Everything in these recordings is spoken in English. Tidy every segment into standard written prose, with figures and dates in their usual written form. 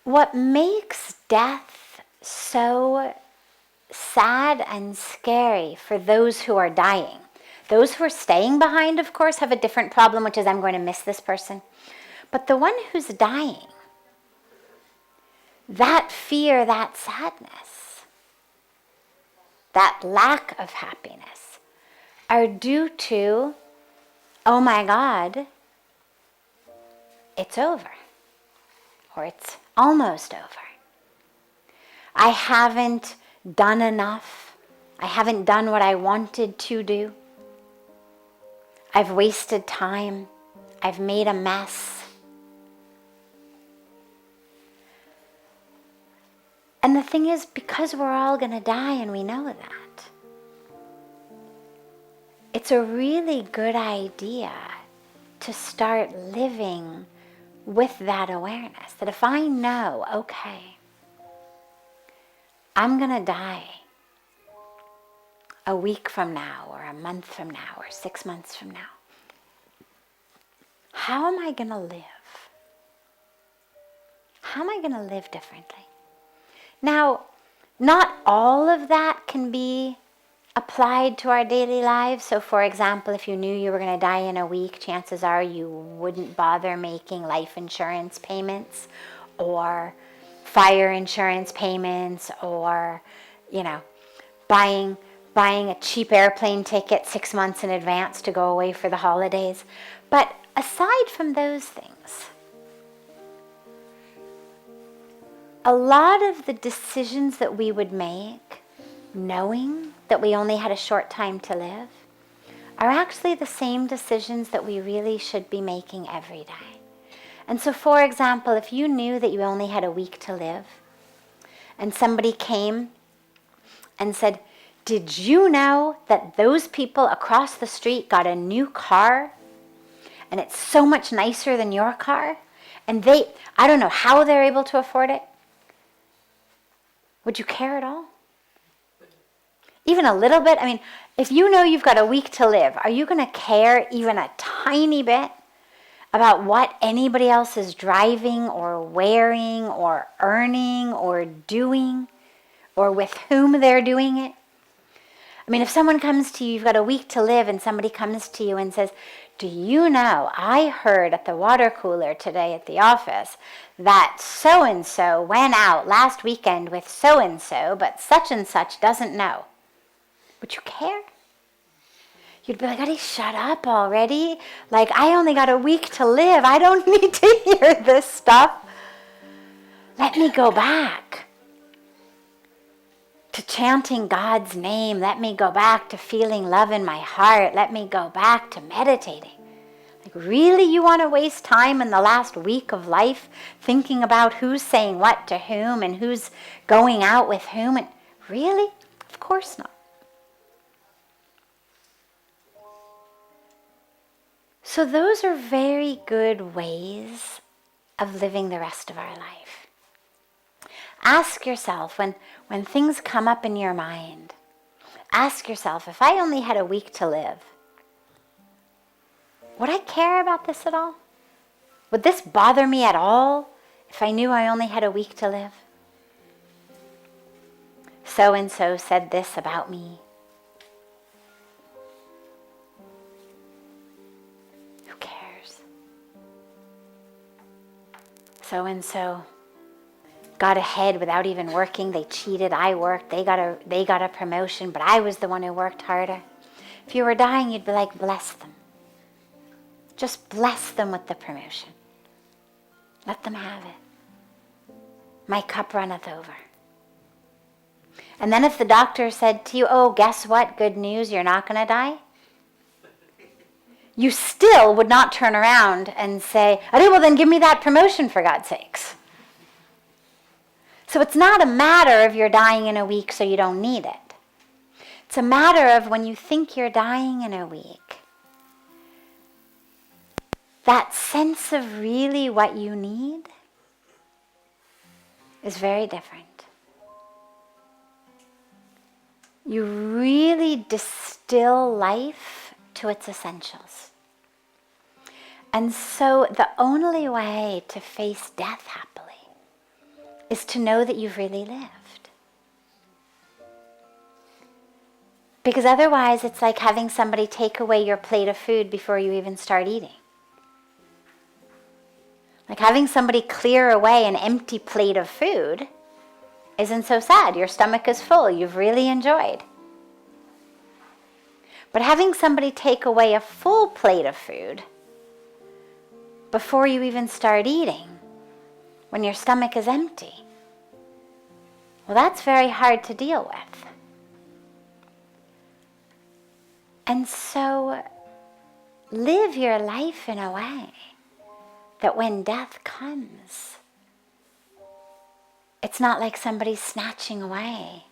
what makes death so sad and scary for those who are dying. Those who are staying behind, of course, have a different problem, which is I'm going to miss this person. But the one who's dying, that fear, that sadness, that lack of happiness are due to, oh my God, it's over. Or it's almost over. I haven't done enough. I haven't done what I wanted to do. I've wasted time. I've made a mess. And the thing is, because we're all going to die and we know that, it's a really good idea to start living with that awareness. That if I know, okay, I'm going to die a week from now, or a month from now, or 6 months from now, how am I going to live? How am I going to live differently? Now, not all of that can be applied to our daily lives. So for example, if you knew you were going to die in a week, chances are you wouldn't bother making life insurance payments or fire insurance payments, or, buying a cheap airplane ticket 6 months in advance to go away for the holidays. But aside from those things, a lot of the decisions that we would make, knowing that we only had a short time to live, are actually the same decisions that we really should be making every day. And so, for example, if you knew that you only had a week to live, and somebody came and said, did you know that those people across the street got a new car, and it's so much nicer than your car, and I don't know how they're able to afford it? Would you care at all? Even a little bit? I mean, if you know you've got a week to live, are you going to care even a tiny bit about what anybody else is driving or wearing or earning or doing, or with whom they're doing it? I mean, if someone comes to you, you've got a week to live, and somebody comes to you and says, do you know, I heard at the water cooler today at the office that so-and-so went out last weekend with so-and-so, but such and such doesn't know. Would you care? You'd be like, Eddie, shut up already. Like, I only got a week to live. I don't need to hear this stuff. Let me go back to chanting God's name. Let me go back to feeling love in my heart. Let me go back to meditating. Like, really, you want to waste time in the last week of life thinking about who's saying what to whom and who's going out with whom? And really? Of course not. So those are very good ways of living the rest of our life. Ask yourself, when things come up in your mind, ask yourself, if I only had a week to live, would I care about this at all? Would this bother me at all if I knew I only had a week to live? So-and-so said this about me. Who cares? So-and-so got ahead without even working. They cheated. I worked. They got a promotion, but I was the one who worked harder. If you were dying, you'd be like, bless them. Just bless them with the promotion. Let them have it. My cup runneth over. And then if the doctor said to you, oh, guess what? Good news, you're not going to die. You still would not turn around and say, oh, well, then give me that promotion for God's sakes. So it's not a matter of you're dying in a week so you don't need it. It's a matter of when you think you're dying in a week, that sense of really what you need is very different. You really distill life to its essentials. And so the only way to face death happily is to know that you've really lived. Because otherwise it's like having somebody take away your plate of food before you even start eating. Like having somebody clear away an empty plate of food isn't so sad. Your stomach is full. You've really enjoyed. But having somebody take away a full plate of food before you even start eating, when your stomach is empty, well, that's very hard to deal with. And so live your life in a way that when death comes, it's not like somebody snatching away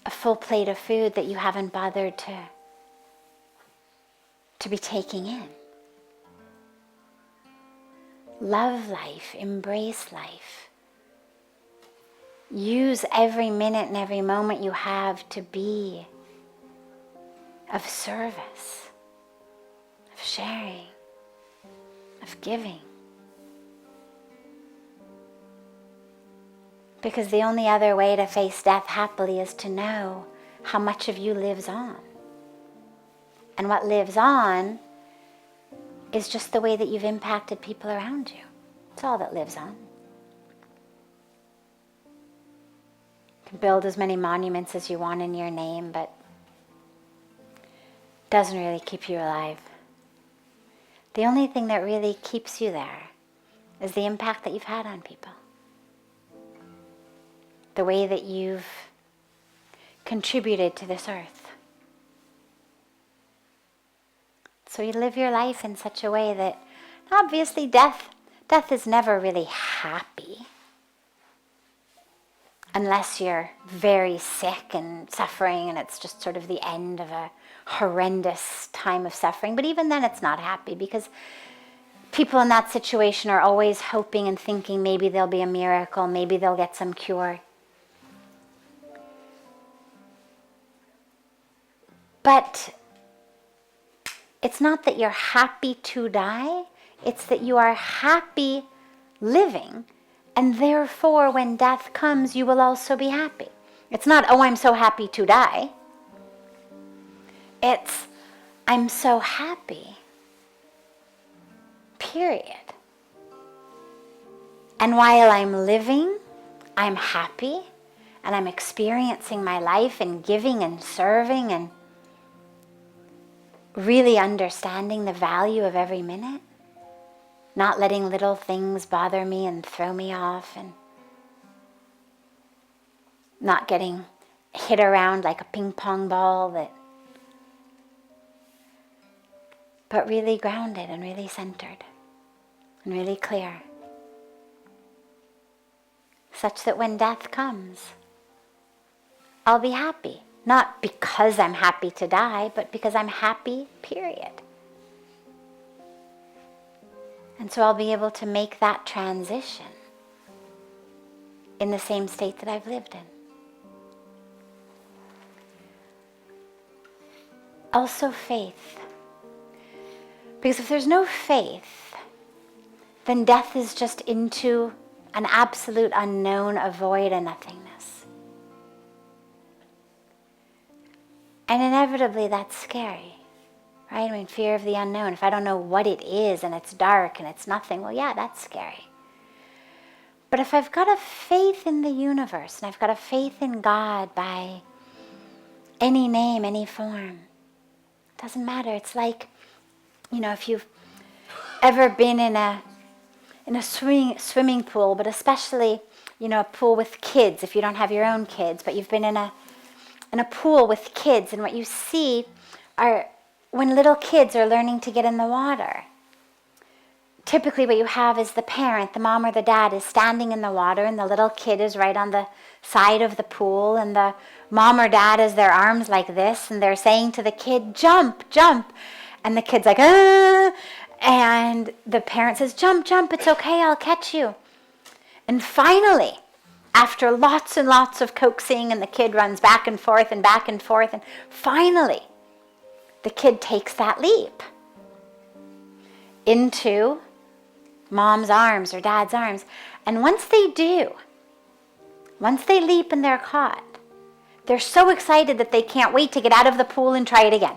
a full plate of food that you haven't bothered to be taking in. Love life, embrace life. Use every minute and every moment you have to be of service, of sharing, of giving. Because the only other way to face death happily is to know how much of you lives on. And what lives on is just the way that you've impacted people around you. It's all that lives on. You can build as many monuments as you want in your name, but it doesn't really keep you alive. The only thing that really keeps you there is the impact that you've had on people. The way that you've contributed to this earth. So you live your life in such a way that, obviously death is never really happy. Unless you're very sick and suffering and it's just sort of the end of a horrendous time of suffering. But even then it's not happy, because people in that situation are always hoping and thinking maybe there'll be a miracle, maybe they'll get some cure. But it's not that you're happy to die, it's that you are happy living, and therefore when death comes you will also be happy. It's not, oh, I'm so happy to die. It's, I'm so happy. Period. And while I'm living, I'm happy, and I'm experiencing my life and giving and serving and really understanding the value of every minute, not letting little things bother me and throw me off, and not getting hit around like a ping pong ball, but really grounded and really centered and really clear, such that when death comes, I'll be happy. Not because I'm happy to die, but because I'm happy, period. And so I'll be able to make that transition in the same state that I've lived in. Also faith. Because if there's no faith, then death is just into an absolute unknown, a void, a nothingness. And inevitably that's scary, right? I mean, fear of the unknown. If I don't know what it is and it's dark and it's nothing, well, yeah, that's scary. But if I've got a faith in the universe, and I've got a faith in God by any name, any form, it doesn't matter. It's like, if you've ever been in a swimming pool, but especially, a pool with kids, if you don't have your own kids, but you've been in a pool with kids, and what you see are when little kids are learning to get in the water. Typically what you have is the parent, the mom or the dad, is standing in the water, and the little kid is right on the side of the pool, and the mom or dad has their arms like this, and they're saying to the kid, jump, jump. And the kid's like, ah, and the parent says, jump, jump, it's okay, I'll catch you. And finally, after lots and lots of coaxing, and the kid runs back and forth, and finally, the kid takes that leap into mom's arms or dad's arms. And once they do, once they leap and they're caught, they're so excited that they can't wait to get out of the pool and try it again.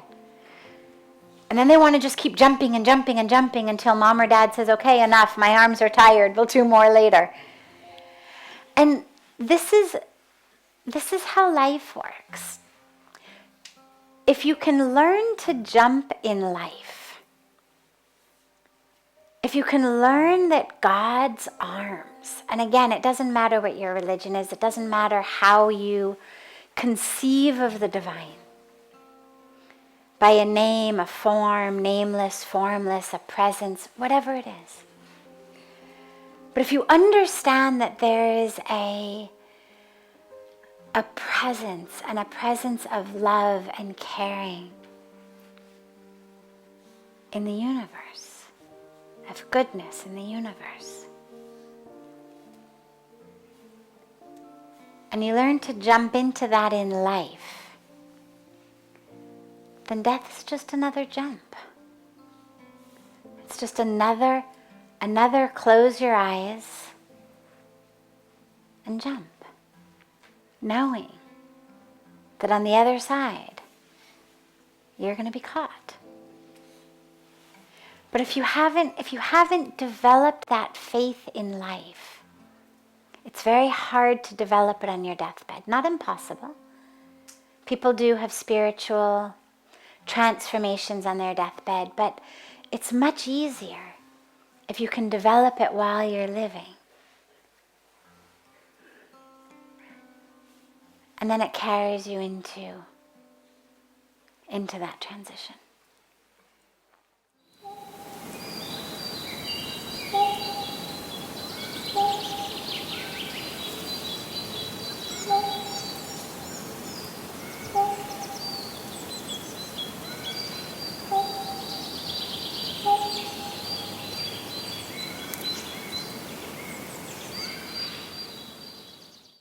And then they want to just keep jumping and jumping and jumping until mom or dad says, okay, enough, my arms are tired, we'll do more later. And this is how life works. If you can learn to jump in life, if you can learn that God's arms, and again, it doesn't matter what your religion is, it doesn't matter how you conceive of the divine, by a name, a form, nameless, formless, a presence, whatever it is. But if you understand that there is a presence, and a presence of love and caring in the universe, of goodness in the universe, and you learn to jump into that in life, then death's just another jump. It's just another close your eyes and jump, knowing that on the other side, you're going to be caught. But if you haven't developed that faith in life, it's very hard to develop it on your deathbed. Not impossible. People do have spiritual transformations on their deathbed, but it's much easier if you can develop it while you're living. And then it carries you into that transition.